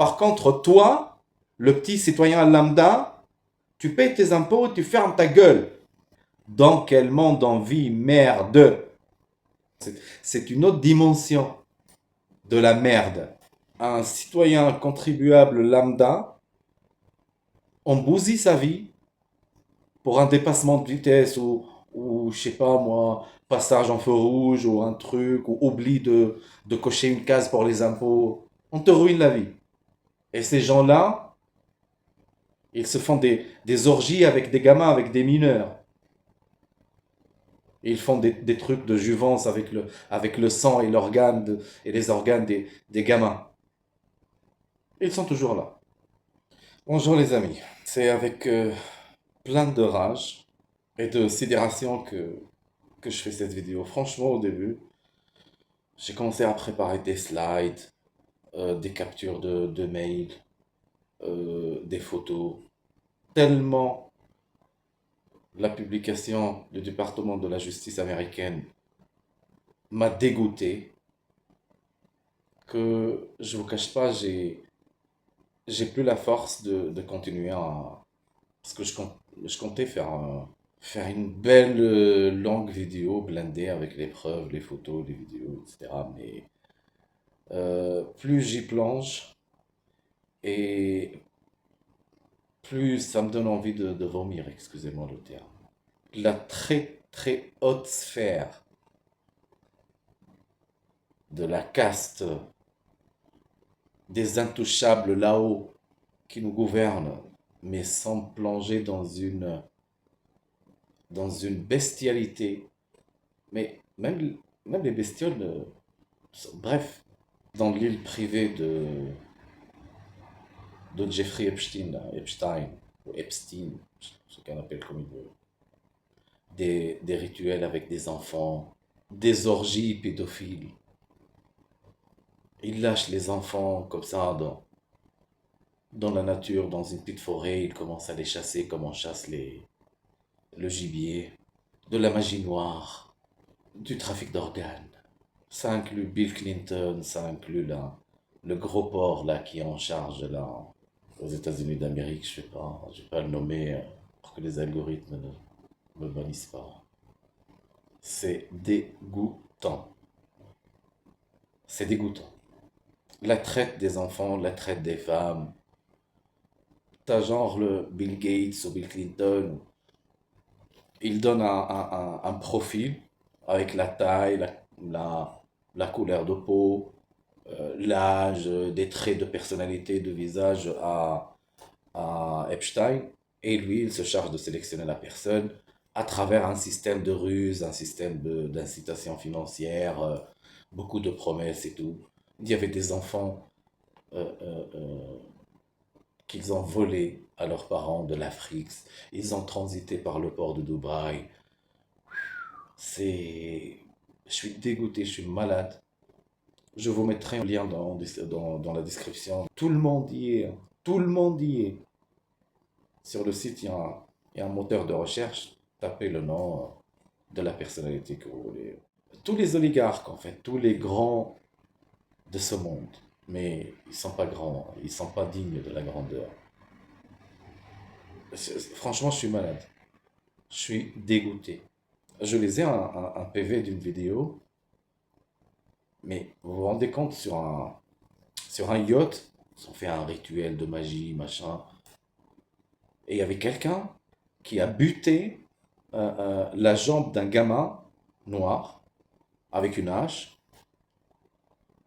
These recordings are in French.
Par contre, toi, le petit citoyen lambda, tu payes tes impôts, tu fermes ta gueule. Dans quel monde on vit, merde? C'est une autre dimension de la merde. Un citoyen contribuable lambda, on bousille sa vie pour un dépassement de vitesse ou je sais pas moi, passage en feu rouge ou un truc, ou oubli de cocher une case pour les impôts. On te ruine la vie. Et ces gens-là, ils se font des orgies avec des gamins, avec des mineurs. Ils font des trucs de jouvence avec le sang et et les organes des gamins. Ils sont toujours là. Bonjour les amis. C'est avec plein de rage et de sidération que je fais cette vidéo. Franchement, au début, j'ai commencé à préparer des slides, des captures de mails, des photos. Tellement la publication du département de la justice américaine m'a dégoûté que je vous cache pas, j'ai plus la force de continuer à... Parce que je comptais faire une belle longue vidéo blindée avec les preuves, les photos, les vidéos, etc. Mais plus j'y plonge et plus ça me donne envie de vomir, excusez-moi le terme. La très très haute sphère de la caste des intouchables là-haut qui nous gouvernent, mais sans plonger dans une bestialité. Mais même les bestioles, bref, dans l'île privée de Jeffrey Epstein, ou Epstein, ce qu'on appelle comme il veut, des rituels avec des enfants, des orgies pédophiles. Il lâche les enfants comme ça dans la nature, dans une petite forêt, il commence à les chasser comme on chasse le gibier, de la magie noire, du trafic d'organes. Ça inclut Bill Clinton, ça inclut le gros porc là qui est en charge là aux États-Unis d'Amérique, je vais pas le nommer pour que les algorithmes ne me bannissent pas. C'est dégoûtant. C'est dégoûtant. La traite des enfants, la traite des femmes. T'as genre le Bill Gates ou Bill Clinton, il donne un profil avec la taille, la couleur de peau, l'âge, des traits de personnalité, de visage à Epstein. Et lui, il se charge de sélectionner la personne à travers un système de ruse, un système d'incitation financière, beaucoup de promesses et tout. Il y avait des enfants euh, euh, euh, qu'ils ont volés à leurs parents de l'Afrique. Ils ont transité par le port de Dubaï. C'est... Je suis dégoûté, je suis malade. Je vous mettrai un lien dans la description. Tout le monde y est. Tout le monde y est. Sur le site, il y a un moteur de recherche. Tapez le nom de la personnalité que vous voulez. Tous les oligarques, en fait, tous les grands de ce monde. Mais ils sont pas grands, ils sont pas dignes de la grandeur. Franchement, je suis malade. Je suis dégoûté. Je lisais un PV d'une vidéo, mais vous vous rendez compte, sur un yacht, ils ont fait un rituel de magie, machin, et il y avait quelqu'un qui a buté la jambe d'un gamin noir avec une hache,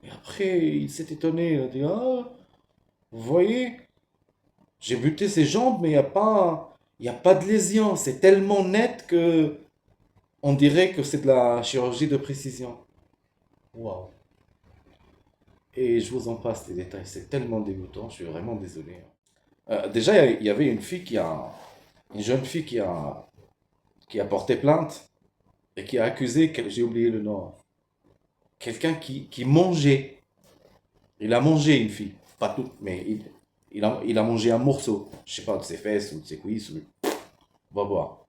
et après il s'est étonné, il a dit, ah, vous voyez, j'ai buté ses jambes, mais il y a pas de lésion, c'est tellement net que on dirait que c'est de la chirurgie de précision. Waouh. Et je vous en passe les détails, c'est tellement dégoûtant, je suis vraiment désolé. Déjà, il y avait une jeune fille qui a porté plainte et qui a accusé, j'ai oublié le nom, quelqu'un qui mangeait. Il a mangé une fille, pas toute, mais il a mangé un morceau, je sais pas, de ses fesses ou de ses cuisses, on va voir.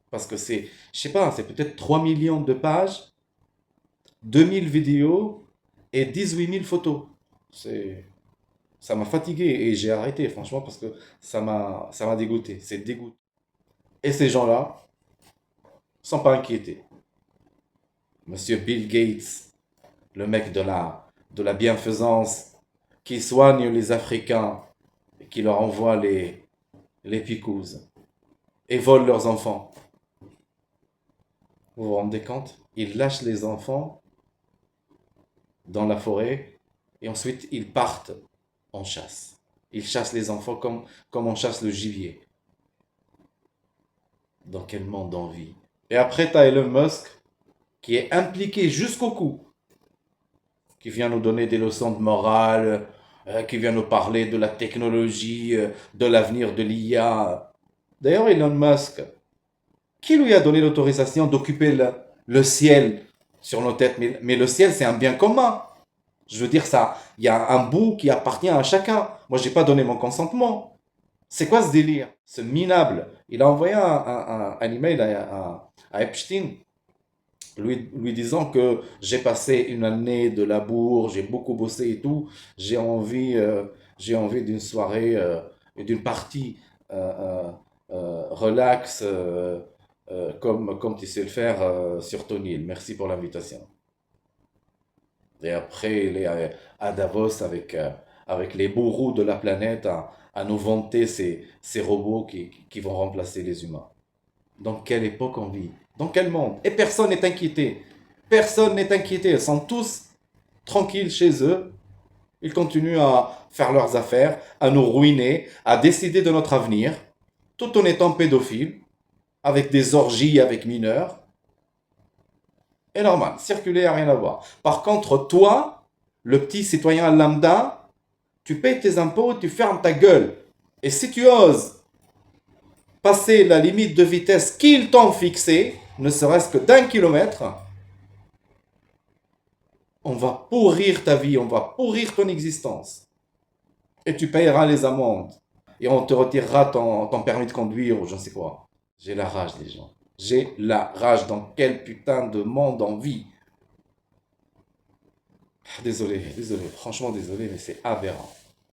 Parce que c'est, je sais pas, c'est peut-être 3 millions de pages, 2000 vidéos et 18 000 photos. C'est Ça m'a fatigué et j'ai arrêté, franchement, parce que ça m'a dégoûté. C'est dégoûtant. Et ces gens-là sont pas inquiétés. Monsieur Bill Gates, le mec de la bienfaisance, qui soigne les Africains et qui leur envoie les picouses et vole leurs enfants. Vous vous rendez compte? Ils lâchent les enfants dans la forêt et ensuite ils partent en chasse. Ils chassent les enfants comme on chasse le gibier. Dans quel monde on vit? Et après, tu as Elon Musk qui est impliqué jusqu'au cou, qui vient nous donner des leçons de morale, qui vient nous parler de la technologie, de l'avenir de l'IA. D'ailleurs, Elon Musk, qui lui a donné l'autorisation d'occuper le ciel sur nos têtes? Mais le ciel, c'est un bien commun. Je veux dire ça, il y a un bout qui appartient à chacun. Moi, j'ai pas donné mon consentement. C'est quoi ce délire? Ce minable. Il a envoyé un email à Epstein, lui disant que j'ai passé une année de labour, j'ai beaucoup bossé et tout. J'ai envie, euh, j'ai envie d'une soirée et d'une partie relax, comme tu sais le faire sur ton île. Merci pour l'invitation. Et après, il est à Davos avec les bourreaux de la planète à nous vanter ces robots qui vont remplacer les humains. Dans quelle époque on vit? Dans quel monde? Et personne n'est inquiété. Personne n'est inquiété. Ils sont tous tranquilles chez eux. Ils continuent à faire leurs affaires, à nous ruiner, à décider de notre avenir, tout en étant pédophiles, avec des orgies avec mineurs. Et normal, circuler, n'a rien à voir. Par contre, toi, le petit citoyen lambda, tu payes tes impôts, tu fermes ta gueule. Et si tu oses passer la limite de vitesse qu'ils t'ont fixée, ne serait-ce que d'1 kilomètre, on va pourrir ta vie, on va pourrir ton existence. Et tu payeras les amendes. Et on te retirera ton permis de conduire ou je ne sais quoi. J'ai la rage des gens. J'ai la rage dans quel putain de monde on vit. Désolé, désolé, franchement désolé, mais c'est aberrant.